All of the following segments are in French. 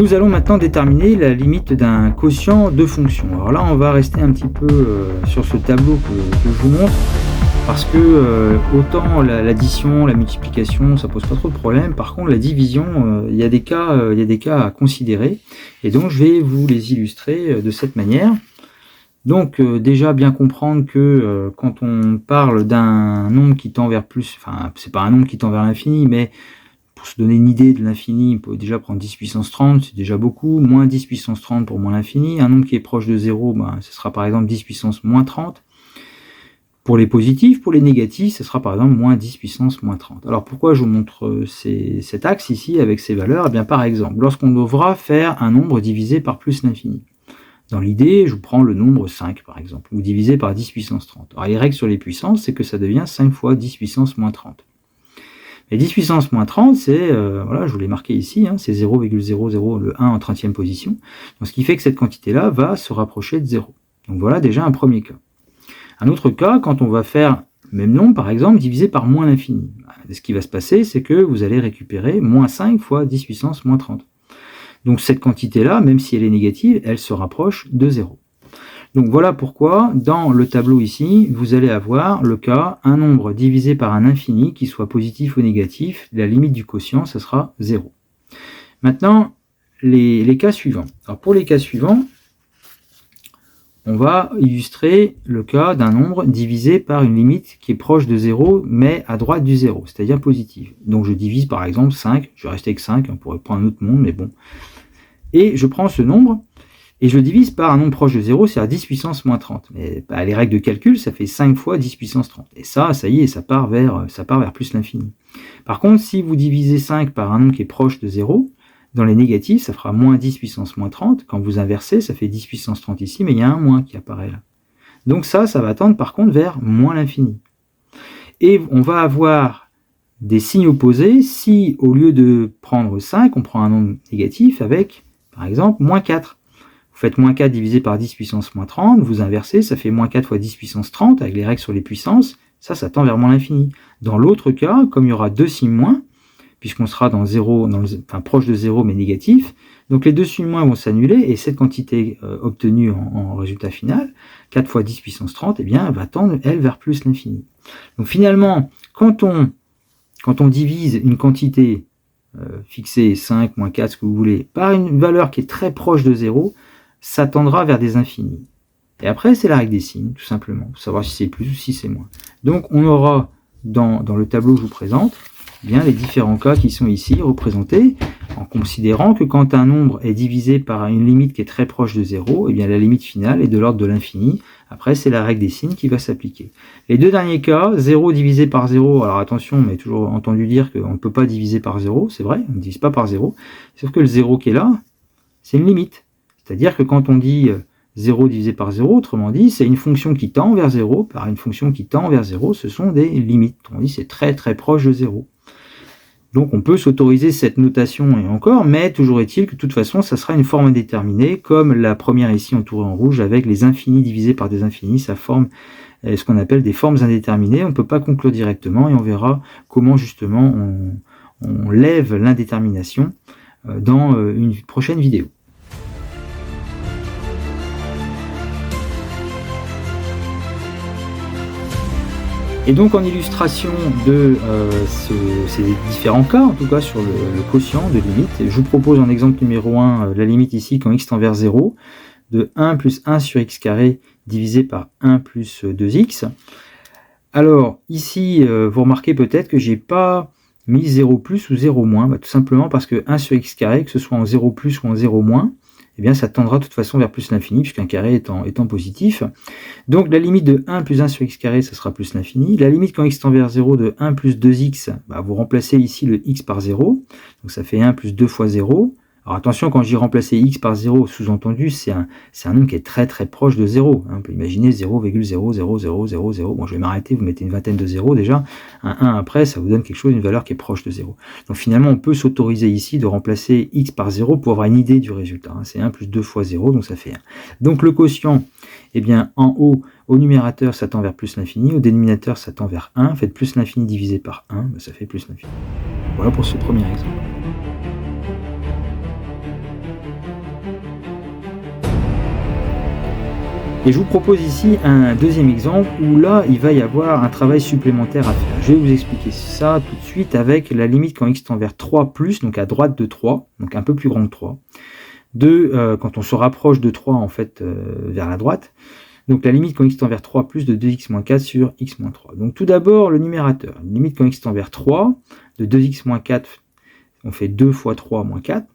Nous allons maintenant déterminer la limite d'un quotient de fonction. Alors là, on va rester un petit peu sur ce tableau que je vous montre, parce que autant l'addition, la multiplication, ça pose pas trop de problème. Par contre, la division, il y a des cas à considérer, et donc je vais vous les illustrer de cette manière. Donc déjà bien comprendre que quand on parle d'un nombre qui tend vers plus, enfin c'est pas un nombre qui tend vers l'infini, mais pour se donner une idée de l'infini, on peut déjà prendre 10 puissance 30, c'est déjà beaucoup, moins 10 puissance 30 pour moins l'infini. Un nombre qui est proche de 0, ce sera par exemple 10 puissance moins 30. Pour les positifs, pour les négatifs, ce sera par exemple moins 10 puissance moins 30. Alors pourquoi je vous montre cet axe ici avec ces valeurs? Eh bien par exemple, lorsqu'on devra faire un nombre divisé par plus l'infini. Dans l'idée, je vous prends le nombre 5 par exemple, ou divisé par 10 puissance 30. Alors les règles sur les puissances, c'est que ça devient 5 fois 10 puissance moins 30. Et 10 puissance moins 30, c'est, voilà, je vous l'ai marqué ici, c'est 0,00 le 1 en 30e position. Donc, ce qui fait que cette quantité-là va se rapprocher de 0. Donc voilà déjà un premier cas. Un autre cas, quand on va faire le même nombre, par exemple, divisé par moins l'infini. Ce qui va se passer, c'est que vous allez récupérer moins 5 fois 10 puissance moins 30. Donc cette quantité-là, même si elle est négative, elle se rapproche de 0. Donc voilà pourquoi, dans le tableau ici, vous allez avoir le cas, un nombre divisé par un infini, qui soit positif ou négatif, la limite du quotient, ça sera 0. Maintenant, les cas suivants. Alors pour les cas suivants, on va illustrer le cas d'un nombre divisé par une limite qui est proche de 0, mais à droite du 0, c'est-à-dire positive. Donc je divise par exemple 5, je vais rester avec 5, on pourrait prendre un autre nombre, mais bon. Et je prends ce nombre, et je le divise par un nombre proche de 0, c'est-à-dire 10 puissance moins 30. Mais les règles de calcul, ça fait 5 fois 10 puissance 30. Et ça y est, ça part vers plus l'infini. Par contre, si vous divisez 5 par un nombre qui est proche de 0, dans les négatifs, ça fera moins 10 puissance moins 30. Quand vous inversez, ça fait 10 puissance 30 ici, mais il y a un moins qui apparaît là. Donc ça va tendre par contre vers moins l'infini. Et on va avoir des signes opposés si, au lieu de prendre 5, on prend un nombre négatif avec, par exemple, moins 4. Vous faites moins 4 divisé par 10 puissance moins 30, vous inversez, ça fait moins 4 fois 10 puissance 30, avec les règles sur les puissances, ça tend vers moins l'infini. Dans l'autre cas, comme il y aura deux signes moins, puisqu'on sera dans 0, proche de 0 mais négatif, donc les deux signes moins vont s'annuler, et cette quantité obtenue en résultat final, 4 fois 10 puissance 30, eh bien, elle va tendre, elle, vers plus l'infini. Donc finalement, quand on divise une quantité fixée, 5, moins 4, ce que vous voulez, par une valeur qui est très proche de 0, ça tendra vers des infinis. Et après, c'est la règle des signes, tout simplement, pour savoir si c'est plus ou si c'est moins. Donc, on aura, dans le tableau que je vous présente, bien les différents cas qui sont ici représentés, en considérant que quand un nombre est divisé par une limite qui est très proche de 0, eh bien la limite finale est de l'ordre de l'infini. Après, c'est la règle des signes qui va s'appliquer. Les deux derniers cas, 0 divisé par 0, alors attention, on a toujours entendu dire qu'on ne peut pas diviser par 0, c'est vrai, on ne divise pas par 0, sauf que le 0 qui est là, c'est une limite. C'est-à-dire que quand on dit 0 divisé par 0, autrement dit, c'est une fonction qui tend vers 0 par une fonction qui tend vers 0, ce sont des limites. On dit c'est très très proche de 0. Donc on peut s'autoriser cette notation et encore, mais toujours est-il que de toute façon, ça sera une forme indéterminée, comme la première ici entourée en rouge, avec les infinis divisés par des infinis, ça forme ce qu'on appelle des formes indéterminées. On ne peut pas conclure directement, et on verra comment justement on lève l'indétermination dans une prochaine vidéo. Et donc en illustration de ces différents cas, en tout cas sur le quotient de limite, je vous propose en exemple numéro 1, la limite ici quand x tend vers 0, de 1 plus 1 sur x carré divisé par 1 plus 2x. Alors ici, vous remarquez peut-être que j'ai pas mis 0 plus ou 0 moins, tout simplement parce que 1 sur x carré, que ce soit en 0 plus ou en 0 moins, eh bien ça tendra de toute façon vers plus l'infini, puisqu'un carré étant positif. Donc la limite de 1 plus 1 sur x carré, ça sera plus l'infini. La limite quand x tend vers 0 de 1 plus 2x, vous remplacez ici le x par 0, donc ça fait 1 plus 2 fois 0. Alors attention, quand je dis remplacer x par 0, sous-entendu, c'est un nombre qui est très très proche de 0. On peut imaginer 0,00000. Bon, je vais m'arrêter, vous mettez une vingtaine de zéros déjà. Un 1 après, ça vous donne quelque chose, une valeur qui est proche de 0. Donc finalement, on peut s'autoriser ici de remplacer x par 0 pour avoir une idée du résultat. C'est 1 plus 2 fois 0, donc ça fait 1. Donc le quotient, eh bien en haut, au numérateur, ça tend vers plus l'infini. Au dénominateur, ça tend vers 1. Faites plus l'infini divisé par 1, ça fait plus l'infini. Voilà pour ce premier exemple. Et je vous propose ici un deuxième exemple où là, il va y avoir un travail supplémentaire à faire. Je vais vous expliquer ça tout de suite avec la limite quand x tend vers 3 plus, donc à droite de 3, donc un peu plus grand que 3, quand on se rapproche de 3 en fait vers la droite, donc la limite quand x tend vers 3 plus de 2x moins 4 sur x moins 3. Donc tout d'abord le numérateur, limite quand x tend vers 3 de 2x moins 4, on fait 2 fois 3 moins 4,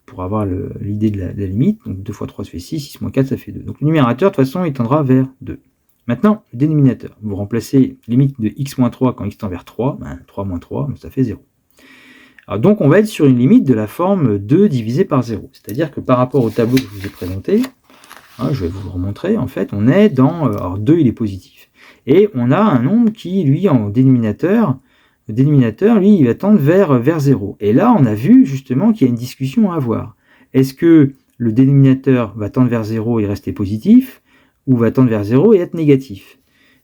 pour avoir l'idée de la limite. Donc 2 fois 3 ça fait 6, 6 moins 4 ça fait 2. Donc le numérateur de toute façon il tendra vers 2. Maintenant le dénominateur, vous remplacez limite de x moins 3 quand x tend vers 3, 3 moins 3, ça fait 0. Alors donc on va être sur une limite de la forme 2 divisé par 0. C'est-à-dire que par rapport au tableau que je vous ai présenté, je vais vous le remontrer, en fait on est dans, alors 2 il est positif, et on a un nombre qui lui en dénominateur, le dénominateur lui il va tendre vers 0. Et là on a vu justement qu'il y a une discussion à avoir. Est-ce que le dénominateur va tendre vers 0 et rester positif, ou va tendre vers 0 et être négatif?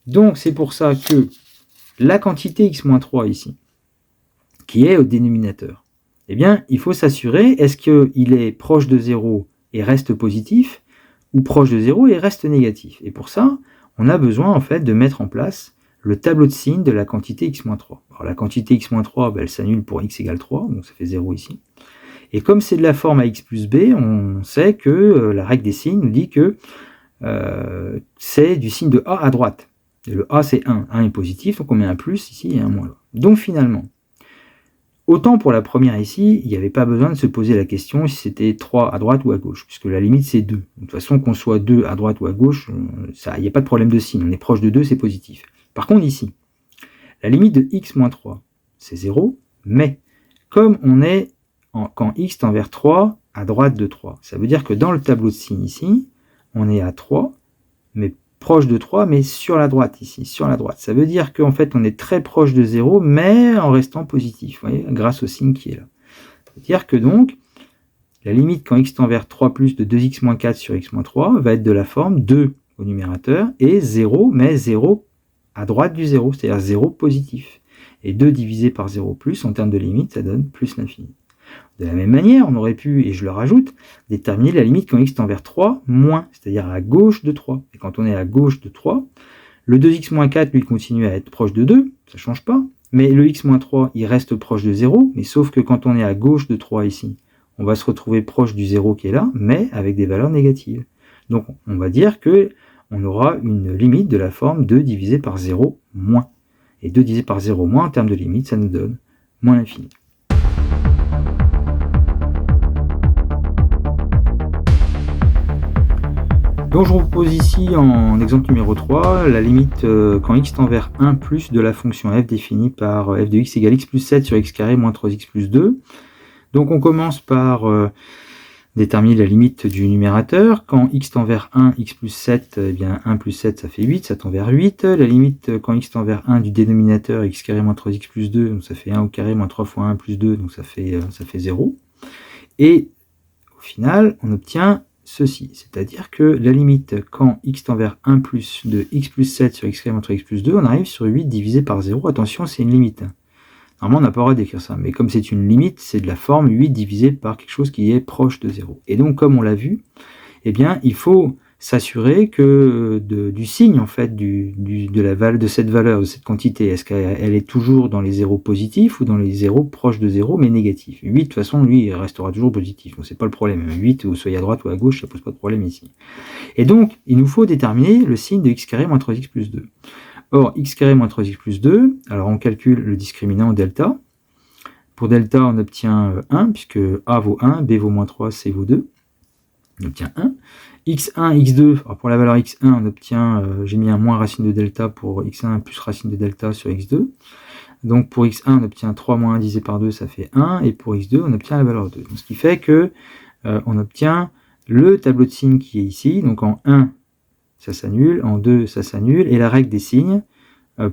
Donc c'est pour ça que la quantité x-3 ici, qui est au dénominateur, eh bien il faut s'assurer, est-ce qu'il est proche de 0 et reste positif, ou proche de 0 et reste négatif. Et pour ça, on a besoin en fait de mettre en place le tableau de signes de la quantité x-3. Alors la quantité x-3, elle s'annule pour x égale 3, donc ça fait 0 ici. Et comme c'est de la forme à x plus b, on sait que la règle des signes nous dit que c'est du signe de a à droite. Et le a c'est 1, 1 est positif, donc on met un plus ici et un moins là. Donc finalement, autant pour la première ici, il n'y avait pas besoin de se poser la question si c'était 3 à droite ou à gauche, puisque la limite c'est 2. De toute façon, qu'on soit 2 à droite ou à gauche, il n'y a pas de problème de signe, on est proche de 2, c'est positif. Par contre ici, la limite de x moins 3, c'est 0, mais comme on est quand x tend vers 3 à droite de 3, ça veut dire que dans le tableau de signes ici, on est à 3, mais proche de 3, mais sur la droite ici, sur la droite. Ça veut dire qu'en fait, on est très proche de 0, mais en restant positif, vous voyez, grâce au signe qui est là. Ça veut dire que donc, la limite quand x tend vers 3 plus de 2x moins 4 sur x moins 3 va être de la forme 2 au numérateur et 0, mais 0 à droite du 0, c'est-à-dire 0 positif. Et 2 divisé par 0 plus, en termes de limite, ça donne plus l'infini. De la même manière, on aurait pu, et je le rajoute, déterminer la limite quand x tend vers 3 moins, c'est-à-dire à gauche de 3. Et quand on est à gauche de 3, le 2x moins 4 lui continue à être proche de 2, ça ne change pas, mais le x moins 3 il reste proche de 0, mais sauf que quand on est à gauche de 3 ici, on va se retrouver proche du 0 qui est là, mais avec des valeurs négatives. Donc on va dire que on aura une limite de la forme 2 divisé par 0 moins. Et 2 divisé par 0 moins, en termes de limite, ça nous donne moins l'infini. Donc je vous propose ici en exemple numéro 3 la limite quand x tend vers 1 plus de la fonction f définie par f de x égale x plus 7 sur x carré moins 3x plus 2. Donc on commence par déterminer la limite du numérateur. Quand x tend vers 1, x plus 7, eh bien 1 plus 7 ça fait 8, ça tend vers 8. La limite quand x tend vers 1 du dénominateur, x carré moins 3x plus 2, donc ça fait 1 au carré moins 3 fois 1 plus 2, donc ça fait 0. Et au final, on obtient ceci, c'est-à-dire que la limite quand x tend vers 1 plus de x plus 7 sur x carré moins 3x plus 2, on arrive sur 8 divisé par 0. Attention, c'est une limite. Normalement, on n'a pas le droit d'écrire ça, mais comme c'est une limite, c'est de la forme 8 divisé par quelque chose qui est proche de 0. Et donc, comme on l'a vu, eh bien, il faut s'assurer que du signe, en fait, de cette valeur, de cette quantité, est-ce qu'elle est toujours dans les zéros positifs ou dans les zéros proches de 0, mais négatifs. 8, de toute façon, lui, il restera toujours positif, donc c'est pas le problème. 8, ou soit à droite ou à gauche, ça pose pas de problème ici. Et donc, il nous faut déterminer le signe de x carré moins 3x plus 2. Or, x carré moins 3x plus 2, alors on calcule le discriminant delta. Pour delta, on obtient 1, puisque a vaut 1, b vaut moins 3, c vaut 2. On obtient 1. x1, x2, alors pour la valeur x1, on obtient, j'ai mis un moins racine de delta pour x1 plus racine de delta sur x2. Donc pour x1, on obtient 3 moins 1 divisé par 2, ça fait 1. Et pour x2, on obtient la valeur 2. Donc, ce qui fait que on obtient le tableau de signes qui est ici. Donc en 1, ça s'annule, en 2, ça s'annule. Et la règle des signes,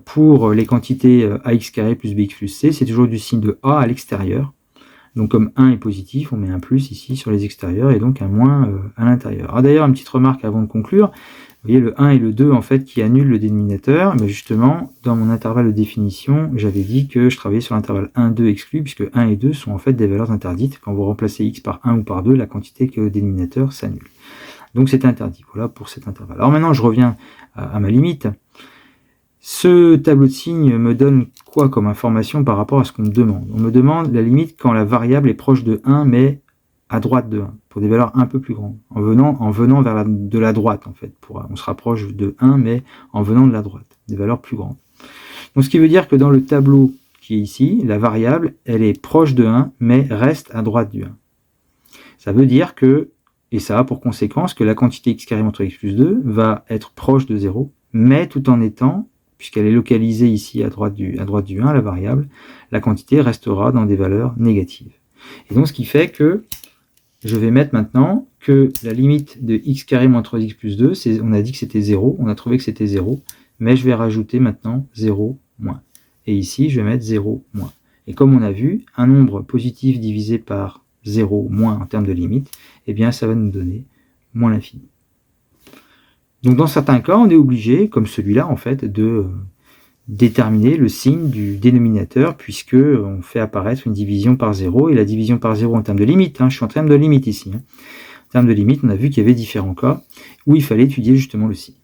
pour les quantités ax carré plus bx plus c, c'est toujours du signe de a à l'extérieur. Donc comme 1 est positif, on met un plus ici sur les extérieurs et donc un moins à l'intérieur. Ah, d'ailleurs, une petite remarque avant de conclure. Vous voyez le 1 et le 2 en fait qui annulent le dénominateur. Mais justement, dans mon intervalle de définition, j'avais dit que je travaillais sur l'intervalle 1, 2 exclu, puisque 1 et 2 sont en fait des valeurs interdites. Quand vous remplacez x par 1 ou par 2, la quantité qui est au dénominateur s'annule. Donc c'est interdit. Voilà pour cet intervalle. Alors maintenant, je reviens à ma limite. Ce tableau de signes me donne quoi comme information par rapport à ce qu'on me demande? On me demande la limite quand la variable est proche de 1, mais à droite de 1, pour des valeurs un peu plus grandes, en venant vers de la droite, en fait. On se rapproche de 1, mais en venant de la droite, des valeurs plus grandes. Donc ce qui veut dire que dans le tableau qui est ici, la variable, elle est proche de 1, mais reste à droite du 1. Ça veut dire que, et ça a pour conséquence que la quantité x carré entre x plus 2 va être proche de 0, mais tout en étant, puisqu'elle est localisée ici à droite du 1, la variable, la quantité restera dans des valeurs négatives. Et donc ce qui fait que je vais mettre maintenant que la limite de x carré moins 3x plus 2, on a dit que c'était 0, on a trouvé que c'était 0, mais je vais rajouter maintenant 0 moins. Et ici, je vais mettre 0 moins. Et comme on a vu, un nombre positif divisé par 0 moins en termes de limite, eh bien ça va nous donner moins l'infini. Donc dans certains cas, on est obligé, comme celui-là en fait, de déterminer le signe du dénominateur, puisque on fait apparaître une division par 0, et la division par 0 en termes de limite, je suis en termes de limite ici. En termes de limite, on a vu qu'il y avait différents cas où il fallait étudier justement le signe.